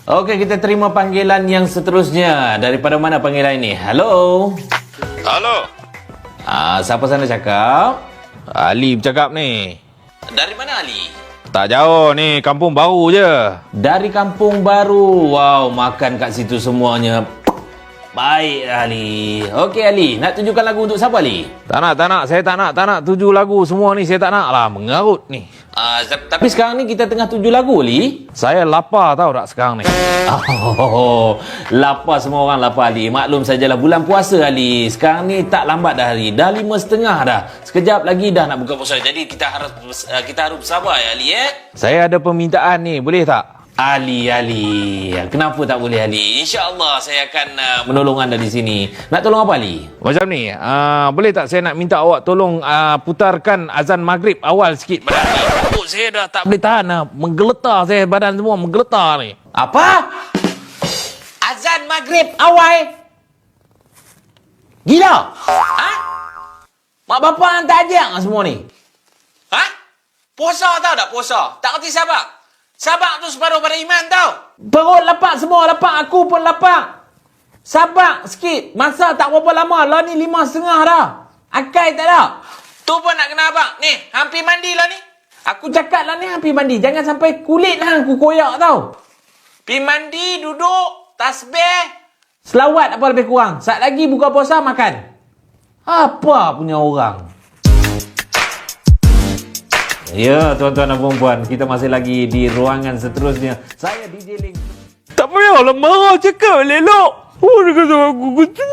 Okey, kita terima panggilan yang seterusnya. Daripada mana panggilan ini? Halo. Halo. Siapa sana cakap? Ali bercakap ni. Dari mana Ali? Tak jauh ni, kampung baru je. Dari Kampung Baru. Wow, makan kat situ semuanya. Baik Ali. Okey Ali, nak tunjukkan lagu untuk siapa Ali? Tak nak. Saya tak nak tuju lagu semua ni. Saya tak nak lah, mengarut ni. Tapi sekarang ni kita tengah tuju lagu Ali. Saya lapar tau tak sekarang ni. Oh, lapar semua orang lapar Ali. Maklum sajalah bulan puasa Ali. Sekarang ni tak lambat dah Ali. Dah 5.30 dah. Sekejap lagi dah nak buka puasa. Jadi kita harus bersabar ya Ali Saya ada permintaan ni, boleh tak? Ali. Kenapa tak boleh Ali? InsyaAllah saya akan menolong anda di sini. Nak tolong apa Ali? Macam ni, boleh tak saya nak minta awak tolong putarkan azan maghrib awal sikit badan ni. Takut saya dah tak boleh tahan lah. Menggeletar saya, badan semua menggeletar ni. Apa? Azan maghrib awal? Gila? Mak bapak hantar ajak semua ni? Puasa tau tak puasa? Tak kerti sabak? Sabak tu separuh pada iman tau. Perut lapak semua, lapak aku pun lapak. Sabak sikit. Masa tak berapa lama. Lah ni 5.30 dah. Akai tak ada. Tu pun nak kena abang. Ni, hampir mandi lah ni. Aku cakap lah ni hampir mandi. Jangan sampai kulit lah aku koyak tau. Pergi mandi, duduk, tasbih. Selawat apa lebih kurang. Saat lagi buka puasa, makan. Apa punya orang. Ya, tuan-tuan dan puan-puan, kita masih lagi di ruangan seterusnya. Saya DJ Link. Tak payahlah marah, cakap elok. Oh, dia kata aku gitu.